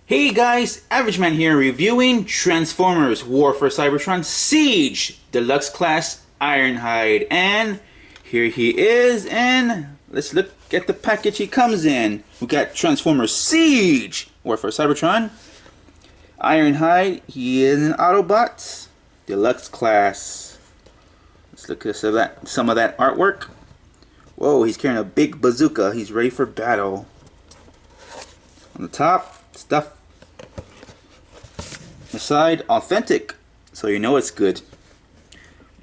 Hey guys, Average Man here reviewing Transformers War for Cybertron Siege Deluxe Class Ironhide. And here he is, and let's look at the package he comes in. We got Transformers Siege War for Cybertron Ironhide. He is an Autobot Deluxe Class. Let's look at some of that artwork. Whoa, he's carrying a big bazooka. He's ready for battle. On the top, stuff. The side, authentic, so you know it's good.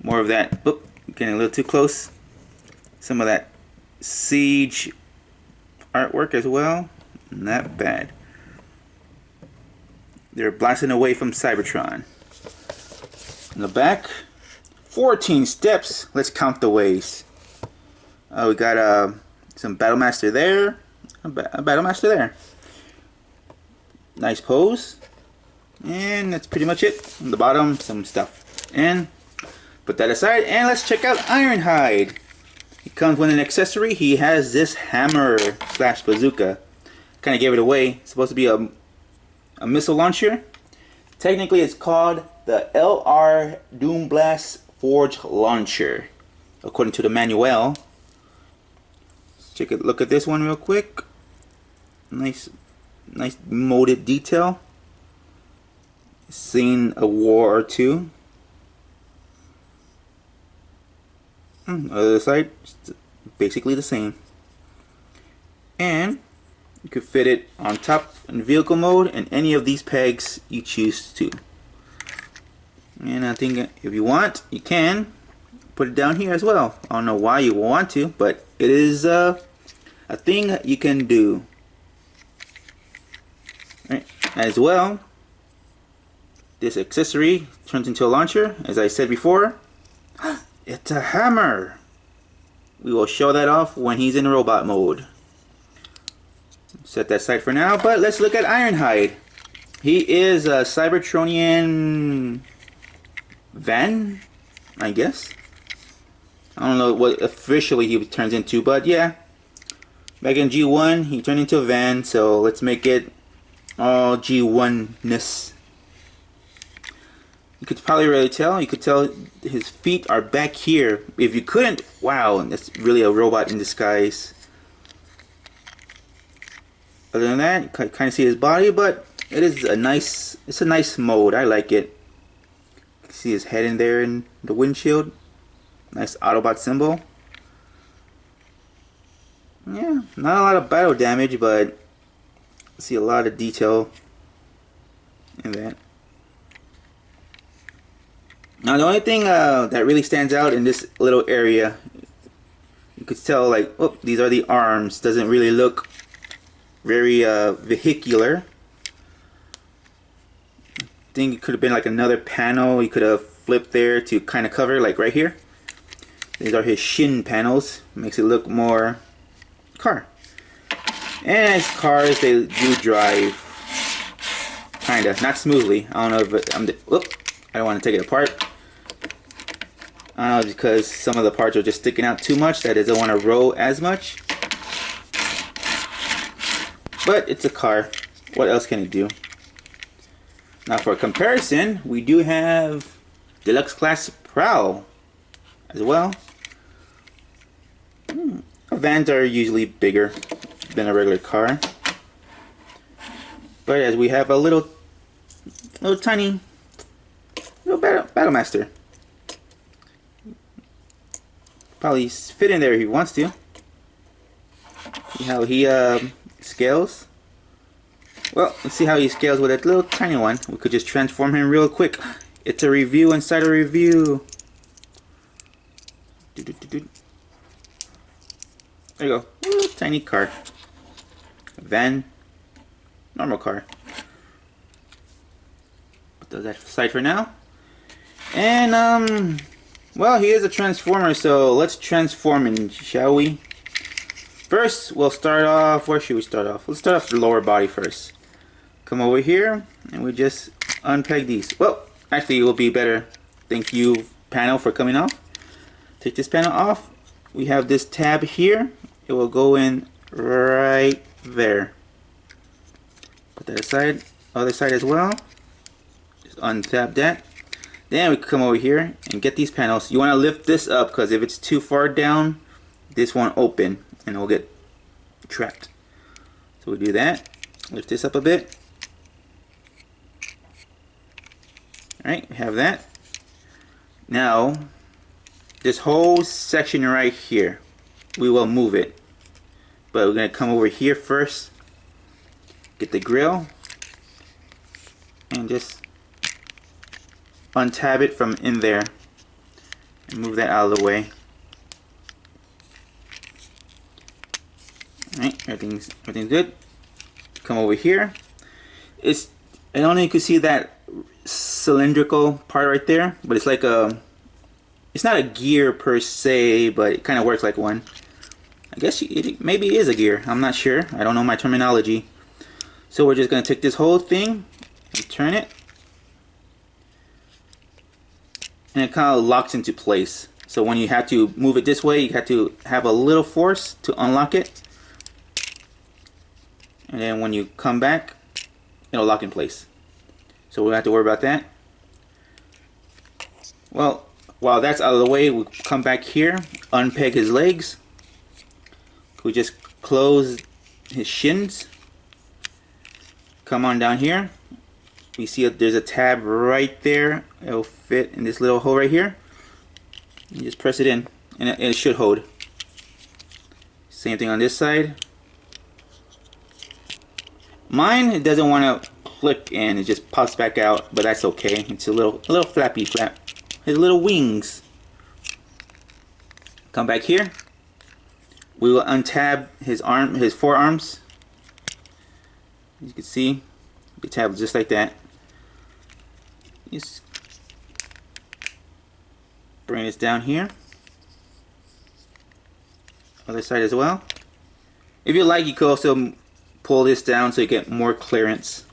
More of that. Oop, getting a little too close. Some of that Siege artwork as well. Not bad. They're blasting away from Cybertron. In the back, 14 steps. Let's count the ways. We got some Battlemaster there. A Battlemaster there. Nice pose. And that's pretty much it. On the bottom, some stuff. And put that aside, and let's check out Ironhide. He comes with an accessory. He has this hammer slash bazooka. Kind of gave it away. It's supposed to be a missile launcher. Technically, it's called the LR Doomblast Forge Launcher, according to the manual. Take a look at this one real quick. Nice molded detail. Seen a war or two. Other side, basically the same. And you could fit it on top in vehicle mode and any of these pegs you choose to. And I think if you want, you can put it down here as well. I don't know why you want to, but it is a thing you can do. Right. As well, this accessory turns into a launcher, as I said before. It's a hammer. We will show that off when he's in robot mode. Set that aside for now, but let's look at Ironhide. He is a Cybertronian van, I guess. I don't know what officially he turns into, but yeah. Back in G1, he turned into a van, so let's make it all G1-ness. You could probably really tell. You could tell his feet are back here. If you couldn't, wow, that's really a robot in disguise. Other than that, you can kind of see his body, but it's a nice mode. I like it. You can see his head in there in the windshield. Nice Autobot symbol. Yeah, not a lot of battle damage, but I see a lot of detail in that. Now the only thing that really stands out in this little area, you could tell, like, oh, these are the arms. Doesn't really look very vehicular. I think it could have been like another panel you could have flipped there to kind of cover, like right here. These are his shin panels. Makes it look more car. And as cars, they do drive kinda, not smoothly. I don't know if I don't want to take it apart. I don't know, because some of the parts are just sticking out too much that it doesn't want to roll as much. But it's a car. What else can it do? Now for comparison, we do have Deluxe Class Prowl as well. Vans are usually bigger than a regular car. But as we have a little tiny Battlemaster. Probably fit in there if he wants to. See how he scales? Well, let's see how he scales with that little tiny one. We could just transform him real quick. It's a review inside a review. There you go. Little tiny car. Van. Normal car. Put that aside for now. And well, he is a transformer, so let's transform him, shall we? First, we'll start off. Where should we start off? Let's start off the lower body first. Come over here, and we just unpeg these. Well, actually, it will be better. Thank you, panel, for coming off. Take this panel off. We have this tab here. It will go in right there. Put that aside. Other side as well. Just untap that. Then we can come over here and get these panels. You want to lift this up because if it's too far down, this won't open and it will get trapped. So we do that. Lift this up a bit. Alright, we have that. Now, this whole section right here, we will move it. But we're going to come over here first. Get the grill. And just untab it from in there. And move that out of the way. Alright, everything's good. Come over here. I don't know if you can see that cylindrical part right there, but it's like it's not a gear per se, but it kind of works like one. I guess it maybe is a gear. I'm not sure. I don't know my terminology. So we're just going to take this whole thing and turn it. And it kind of locks into place. So when you have to move it this way, you have to have a little force to unlock it. And then when you come back, it'll lock in place. So we don't have to worry about that. Well, while that's out of the way, we come back here, unpeg his legs. We just close his shins. Come on down here. We see there's a tab right there. It'll fit in this little hole right here. You just press it in, and it should hold. Same thing on this side. Mine, it doesn't want to click in, it just pops back out, but that's okay. It's a little flappy flap. His little wings. Come back here. We will untab his forearms. As you can see, the tab just like that. Just bring this down here. Other side as well. If you like, you could also pull this down so you get more clearance.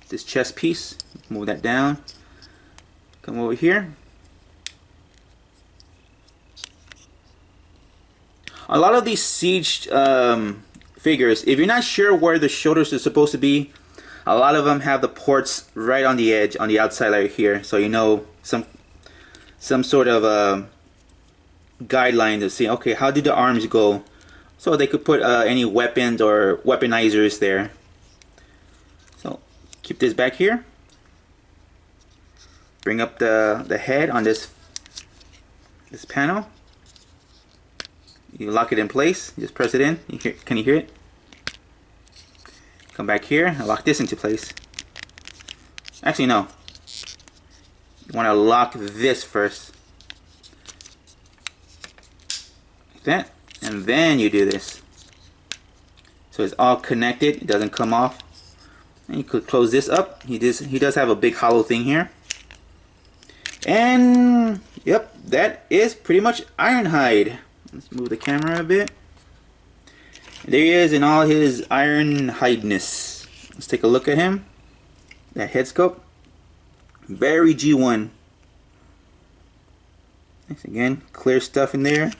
This chest piece, move that down. Come over here. A lot of these Siege figures, if you're not sure where the shoulders are supposed to be, a lot of them have the ports right on the edge, on the outside right here, so you know some sort of guideline to see, okay, how do the arms go? So they could put any weapons or weaponizers there. So keep this back here. Bring up the head on this panel. You lock it in place. Just press it in. Can you hear it? Come back here and lock this into place. Actually, no. You want to lock this first. Like that. And then you do this. So it's all connected. It doesn't come off. And you could close this up. He does have a big hollow thing here. And yep, that is pretty much Ironhide. Let's move the camera a bit. There he is in all his Ironhideness. Let's take a look at him. That head sculpt. Very G1. Thanks again. Clear stuff in there.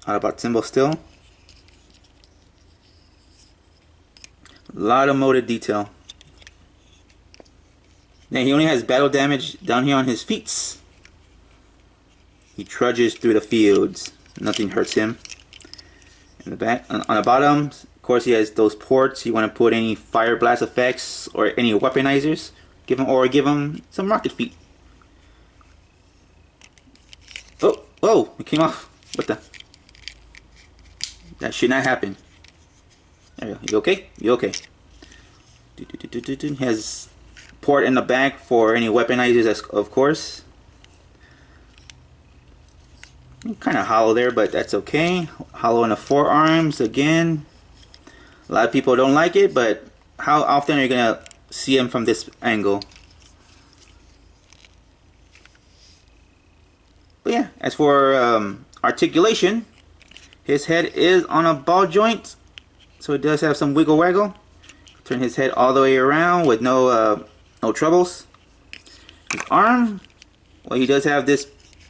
Autobot symbol still. A lot of motive detail. Now he only has battle damage down here on his feet. He trudges through the fields. Nothing hurts him. In the back, on the bottom, of course, he has those ports. You want to put any fire blast effects or any weaponizers. Give him some rocket feet. Oh, it came off. What the? That should not happen. There you go. You okay? You okay? He has port in the back for any weaponizers, of course. Kind of hollow there, but that's okay. Hollow in the forearms again. A lot of people don't like it, but how often are you gonna see him from this angle? But yeah, as for articulation, his head is on a ball joint, so it does have some wiggle waggle. Turn his head all the way around with no troubles. His arm, well, he does have this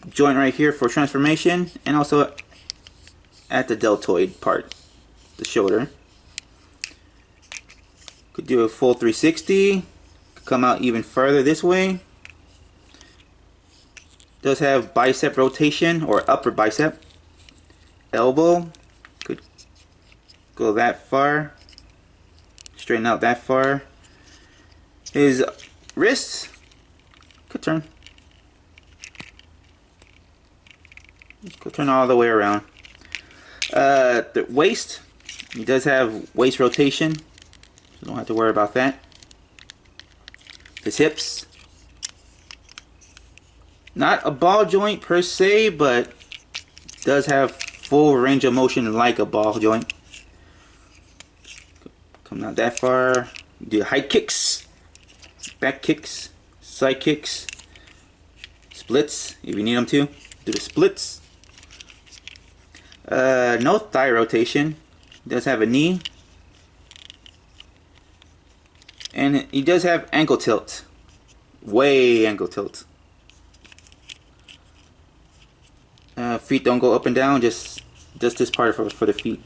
joint right here for transformation, and also at the deltoid part, the shoulder. Could do a full 360. Could come out even further this way. Does have bicep rotation or upper bicep. Elbow. Could go that far. Straighten out that far. His wrists could turn. Could turn all the way around. The waist. He does have waist rotation. So don't have to worry about that. His hips. Not a ball joint per se, but does have full range of motion like a ball joint. Come not that far. Do high kicks, back kicks, side kicks, splits if you need them to. Do the splits. No thigh rotation. Does have a knee. And he does have ankle tilt. Way ankle tilt. Feet don't go up and down, just this part for the feet.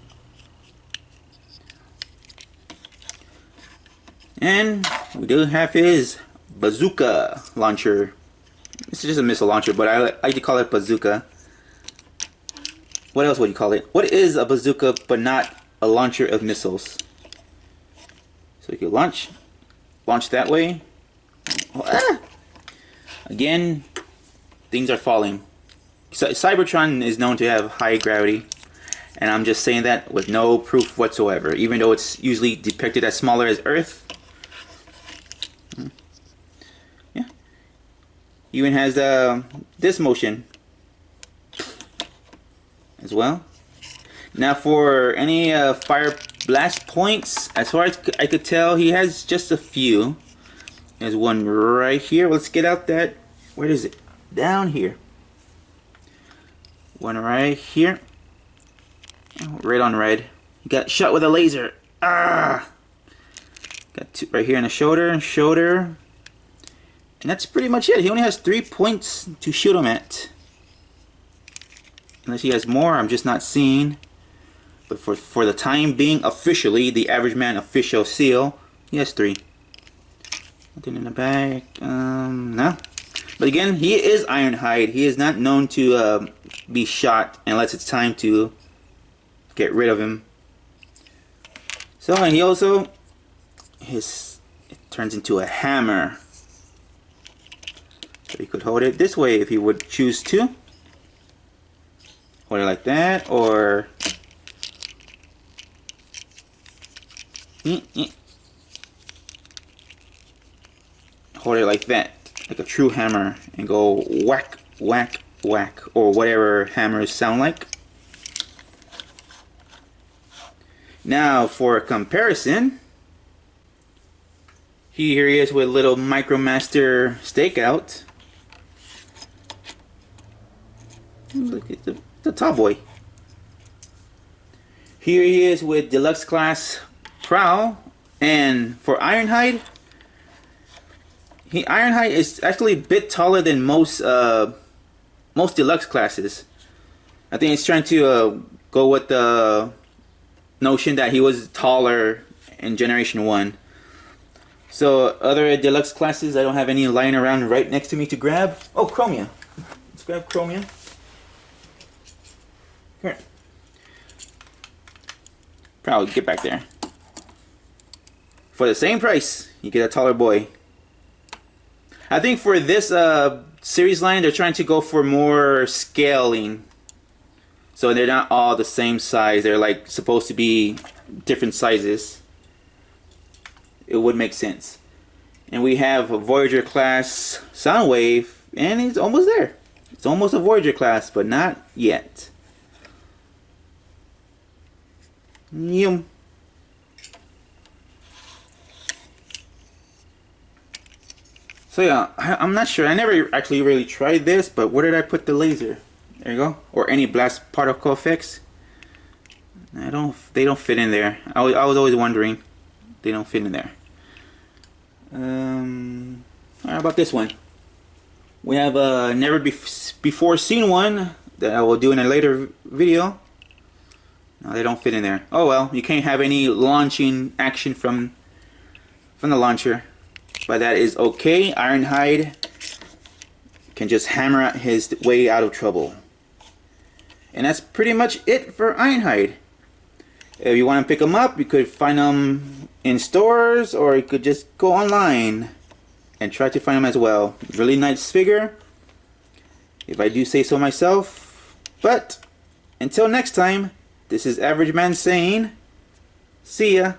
And we do have his Bazooka Launcher. It's just a missile launcher, but I like to call it Bazooka. What else would you call it? What is a bazooka but not a launcher of missiles? So you can launch that way. Oh, ah! Again, things are falling. So Cybertron is known to have high gravity, and I'm just saying that with no proof whatsoever, even though it's usually depicted as smaller as Earth. Yeah. Even has this motion as well. Now for any fire blast points, as far as I could tell, he has just a few. There's one right here. Let's get out that. Where is it? Down here. One right here. Right on red. He got shot with a laser. Ah! Got two right here in the shoulder. And that's pretty much it. He only has 3 points to shoot him at. Unless he has more, I'm just not seeing. But for the time being, officially, the average man official seal, he has 3. Nothing in the back. No. But again, he is Ironhide. He is not known to be shot unless it's time to get rid of him. So, and he also, it turns into a hammer. So he could hold it this way if he would choose to. Hold it like that, or hold it like that, like a true hammer, and go whack, whack, whack, or whatever hammers sound like. Now for comparison, here he is with little Micromaster stakeout. Look at the top boy. Here he is with Deluxe class Prowl, and for Ironhide, Ironhide is actually a bit taller than most Deluxe classes. I think it's trying to go with the notion that he was taller in Generation 1. So other Deluxe classes, I don't have any lying around right next to me to grab. Oh, Chromia. Let's grab Chromia. Here. Probably get back there. For the same price, you get a taller boy. I think for this series line, they're trying to go for more scaling. So they're not all the same size. They're like supposed to be different sizes. It would make sense. And we have a Voyager class Soundwave, and it's almost there. It's almost a Voyager class, but not yet. Yum. So yeah, I'm not sure. I never actually really tried this, but where did I put the laser? There you go. Or any blast particle effects. They don't fit in there. I was always wondering. They don't fit in there. How about this one? We have a never before seen one that I will do in a later video. No, they don't fit in there. Oh well, you can't have any launching action from from the launcher. But that is okay. Ironhide can just hammer his way out of trouble. And that's pretty much it for Ironhide. If you want to pick them up, you could find them in stores, or you could just go online and try to find them as well. Really nice figure, if I do say so myself. But until next time, this is Average Man saying, see ya.